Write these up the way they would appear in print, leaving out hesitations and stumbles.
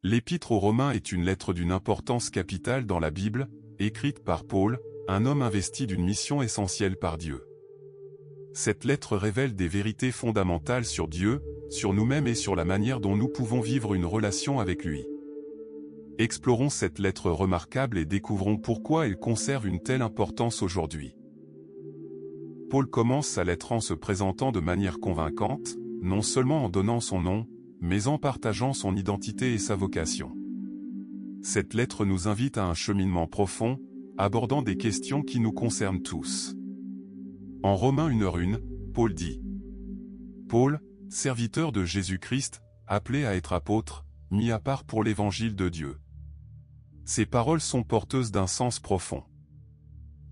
L'Épître aux Romains est une lettre d'une importance capitale dans la Bible, écrite par Paul, un homme investi d'une mission essentielle par Dieu. Cette lettre révèle des vérités fondamentales sur Dieu, sur nous-mêmes et sur la manière dont nous pouvons vivre une relation avec lui. Explorons cette lettre remarquable et découvrons pourquoi elle conserve une telle importance aujourd'hui. Paul commence sa lettre en se présentant de manière convaincante, non seulement en donnant son nom, mais en partageant son identité et sa vocation. Cette lettre nous invite à un cheminement profond, abordant des questions qui nous concernent tous. En Romains 1:1, Paul dit « Paul, serviteur de Jésus-Christ, appelé à être apôtre, mis à part pour l'évangile de Dieu. » Ces paroles sont porteuses d'un sens profond.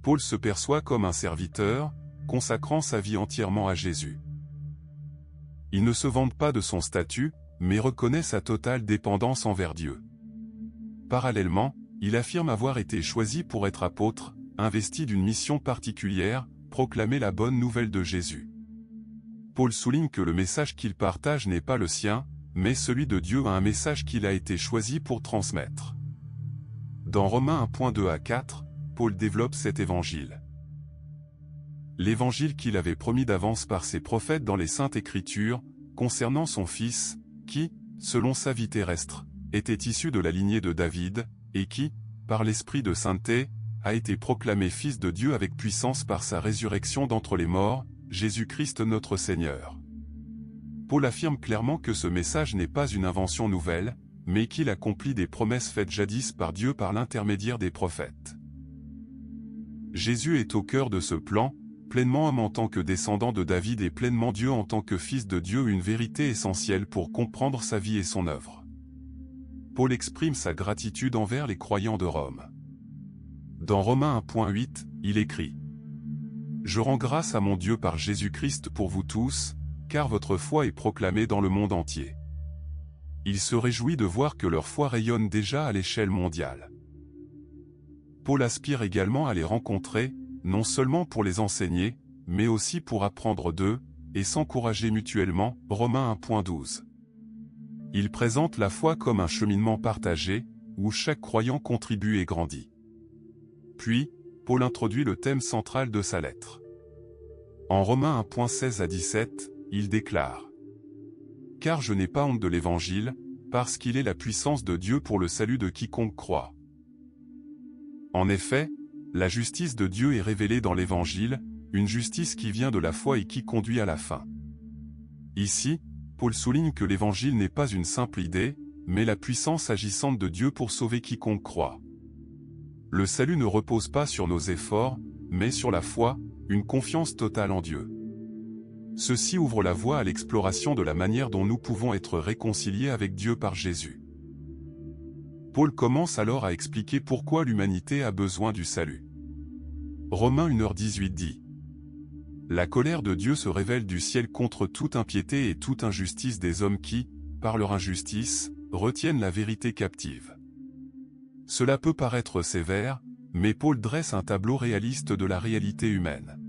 Paul se perçoit comme un serviteur, consacrant sa vie entièrement à Jésus. Il ne se vante pas de son statut, mais reconnaît sa totale dépendance envers Dieu. Parallèlement, il affirme avoir été choisi pour être apôtre, investi d'une mission particulière, proclamer la bonne nouvelle de Jésus. Paul souligne que le message qu'il partage n'est pas le sien, mais celui de Dieu, un message qu'il a été choisi pour transmettre. Dans Romains 1:2-4, Paul développe cet évangile. L'évangile qu'il avait promis d'avance par ses prophètes dans les Saintes Écritures, concernant son Fils, qui, selon sa vie terrestre, était issu de la lignée de David, et qui, par l'Esprit de sainteté, a été proclamé Fils de Dieu avec puissance par sa résurrection d'entre les morts, Jésus-Christ notre Seigneur. Paul affirme clairement que ce message n'est pas une invention nouvelle, mais qu'il accomplit des promesses faites jadis par Dieu par l'intermédiaire des prophètes. Jésus est au cœur de ce plan, pleinement homme en tant que descendant de David et pleinement Dieu en tant que Fils de Dieu, une vérité essentielle pour comprendre sa vie et son œuvre. Paul exprime sa gratitude envers les croyants de Rome. Dans Romains 1:8, il écrit « Je rends grâce à mon Dieu par Jésus-Christ pour vous tous, car votre foi est proclamée dans le monde entier. » Il se réjouit de voir que leur foi rayonne déjà à l'échelle mondiale. Paul aspire également à les rencontrer, non seulement pour les enseigner, mais aussi pour apprendre d'eux, et s'encourager mutuellement, Romains 1:12. Il présente la foi comme un cheminement partagé, où chaque croyant contribue et grandit. Puis, Paul introduit le thème central de sa lettre. En Romains 1:16-17, il déclare « Car je n'ai pas honte de l'Évangile, parce qu'il est la puissance de Dieu pour le salut de quiconque croit. » En effet, la justice de Dieu est révélée dans l'Évangile, une justice qui vient de la foi et qui conduit à la fin. Ici, Paul souligne que l'Évangile n'est pas une simple idée, mais la puissance agissante de Dieu pour sauver quiconque croit. Le salut ne repose pas sur nos efforts, mais sur la foi, une confiance totale en Dieu. Ceci ouvre la voie à l'exploration de la manière dont nous pouvons être réconciliés avec Dieu par Jésus. Paul commence alors à expliquer pourquoi l'humanité a besoin du salut. Romains 1:18 dit « La colère de Dieu se révèle du ciel contre toute impiété et toute injustice des hommes qui, par leur injustice, retiennent la vérité captive. » Cela peut paraître sévère, mais Paul dresse un tableau réaliste de la réalité humaine.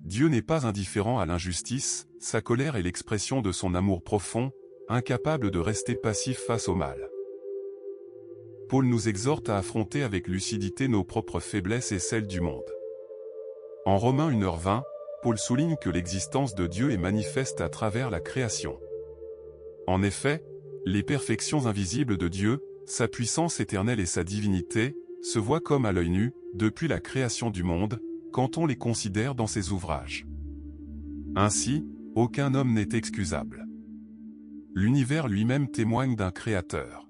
Dieu n'est pas indifférent à l'injustice, sa colère est l'expression de son amour profond, incapable de rester passif face au mal. Paul nous exhorte à affronter avec lucidité nos propres faiblesses et celles du monde. En Romains 1:20, Paul souligne que l'existence de Dieu est manifeste à travers la création. En effet, les perfections invisibles de Dieu, sa puissance éternelle et sa divinité, se voient comme à l'œil nu, depuis la création du monde, quand on les considère dans ses ouvrages. Ainsi, aucun homme n'est excusable. L'univers lui-même témoigne d'un créateur.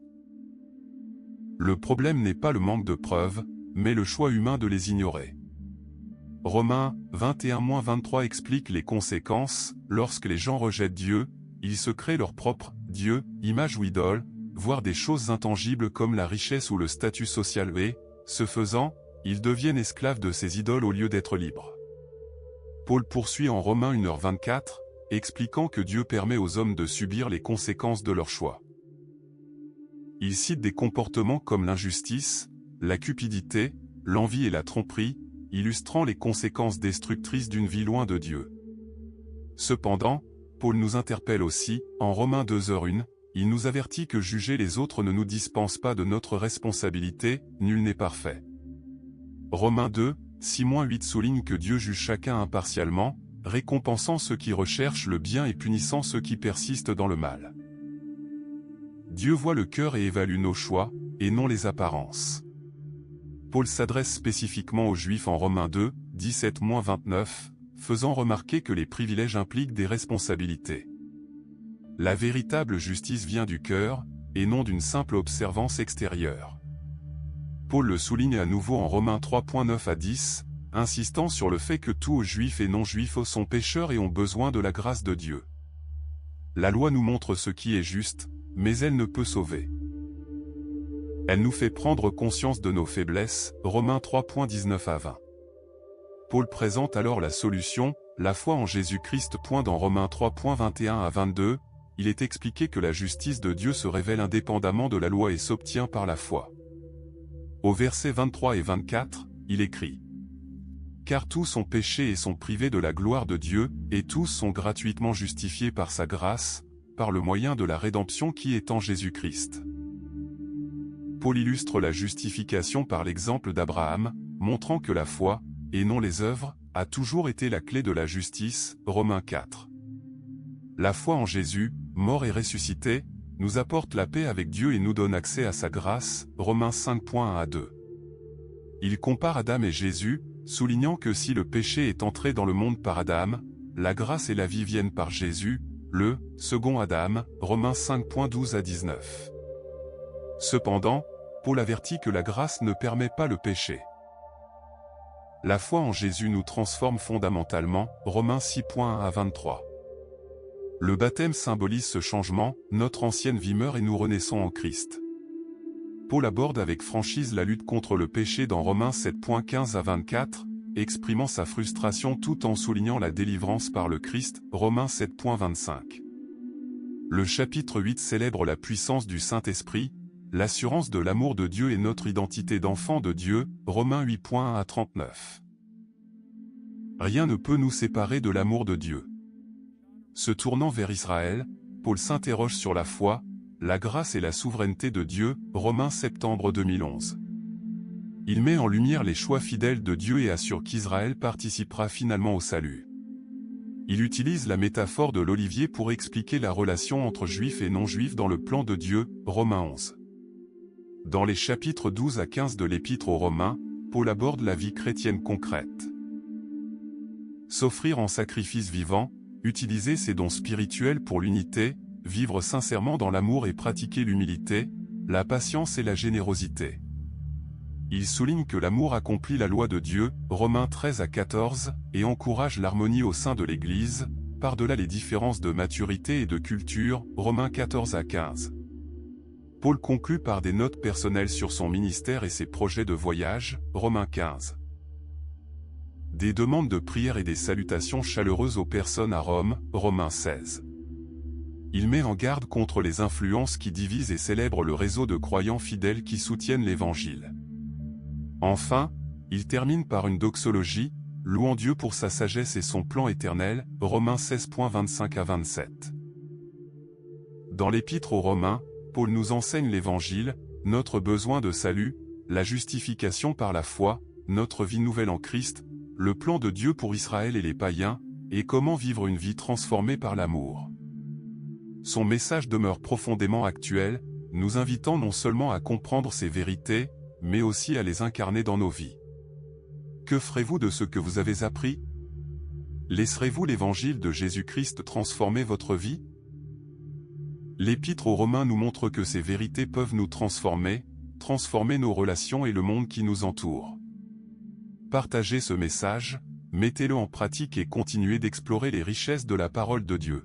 Le problème n'est pas le manque de preuves, mais le choix humain de les ignorer. Romains 21-23 explique les conséquences. Lorsque les gens rejettent Dieu, ils se créent leur propre Dieu, image ou idole, voire des choses intangibles comme la richesse ou le statut social et, ce faisant, ils deviennent esclaves de ces idoles au lieu d'être libres. Paul poursuit en Romains 1:24, expliquant que Dieu permet aux hommes de subir les conséquences de leur choix. Il cite des comportements comme l'injustice, la cupidité, l'envie et la tromperie, illustrant les conséquences destructrices d'une vie loin de Dieu. Cependant, Paul nous interpelle aussi, en Romains 2:1, il nous avertit que juger les autres ne nous dispense pas de notre responsabilité, nul n'est parfait. Romains 2, 6-8 souligne que Dieu juge chacun impartialement, récompensant ceux qui recherchent le bien et punissant ceux qui persistent dans le mal. Dieu voit le cœur et évalue nos choix, et non les apparences. Paul s'adresse spécifiquement aux Juifs en Romains 2, 17-29, faisant remarquer que les privilèges impliquent des responsabilités. La véritable justice vient du cœur, et non d'une simple observance extérieure. Paul le souligne à nouveau en Romains 3.9-10, insistant sur le fait que tous juifs et non-juifs sont pécheurs et ont besoin de la grâce de Dieu. La loi nous montre ce qui est juste, mais elle ne peut sauver. Elle nous fait prendre conscience de nos faiblesses, Romains 3.19-20. Paul présente alors la solution, la foi en Jésus-Christ. Dans Romains 3.21-22, il est expliqué que la justice de Dieu se révèle indépendamment de la loi et s'obtient par la foi. Au verset 23 et 24, il écrit « Car tous ont péché et sont privés de la gloire de Dieu, et tous sont gratuitement justifiés par sa grâce, par le moyen de la rédemption qui est en Jésus-Christ. » Paul illustre la justification par l'exemple d'Abraham, montrant que la foi, et non les œuvres, a toujours été la clé de la justice, Romains 4. La foi en Jésus, mort et ressuscité, nous apporte la paix avec Dieu et nous donne accès à sa grâce, Romains 5.1-2. Il compare Adam et Jésus, soulignant que si le péché est entré dans le monde par Adam, la grâce et la vie viennent par Jésus, le second Adam, Romains 5.12-19. Cependant, Paul avertit que la grâce ne permet pas le péché. La foi en Jésus nous transforme fondamentalement, Romains 6.1-23. Le baptême symbolise ce changement, notre ancienne vie meurt et nous renaissons en Christ. Paul aborde avec franchise la lutte contre le péché dans Romains 7.15-24, exprimant sa frustration tout en soulignant la délivrance par le Christ, Romains 7.25. Le chapitre 8 célèbre la puissance du Saint-Esprit, l'assurance de l'amour de Dieu et notre identité d'enfant de Dieu, Romains 8.1-39. Rien ne peut nous séparer de l'amour de Dieu. Se tournant vers Israël, Paul s'interroge sur la foi, la grâce et la souveraineté de Dieu, Romains septembre 2011. Il met en lumière les choix fidèles de Dieu et assure qu'Israël participera finalement au salut. Il utilise la métaphore de l'olivier pour expliquer la relation entre juifs et non-juifs dans le plan de Dieu, Romains 11. Dans les chapitres 12 à 15 de l'Épître aux Romains, Paul aborde la vie chrétienne concrète. S'offrir en sacrifice vivant, utiliser ses dons spirituels pour l'unité, vivre sincèrement dans l'amour et pratiquer l'humilité, la patience et la générosité. Il souligne que l'amour accomplit la loi de Dieu, Romains 13 à 14, et encourage l'harmonie au sein de l'Église, par-delà les différences de maturité et de culture, Romains 14 à 15. Paul conclut par des notes personnelles sur son ministère et ses projets de voyage, Romains 15. Des demandes de prière et des salutations chaleureuses aux personnes à Rome, Romains 16. Il met en garde contre les influences qui divisent et célèbre le réseau de croyants fidèles qui soutiennent l'Évangile. Enfin, il termine par une doxologie, louant Dieu pour sa sagesse et son plan éternel, Romains 16.25-27. Dans l'Épître aux Romains, Paul nous enseigne l'Évangile, notre besoin de salut, la justification par la foi, notre vie nouvelle en Christ, le plan de Dieu pour Israël et les païens, et comment vivre une vie transformée par l'amour. Son message demeure profondément actuel, nous invitant non seulement à comprendre ces vérités, mais aussi à les incarner dans nos vies. Que ferez-vous de ce que vous avez appris? Laisserez-vous l'Évangile de Jésus-Christ transformer votre vie? L'Épître aux Romains nous montre que ces vérités peuvent nous transformer nos relations et le monde qui nous entoure. Partagez ce message, mettez-le en pratique et continuez d'explorer les richesses de la parole de Dieu.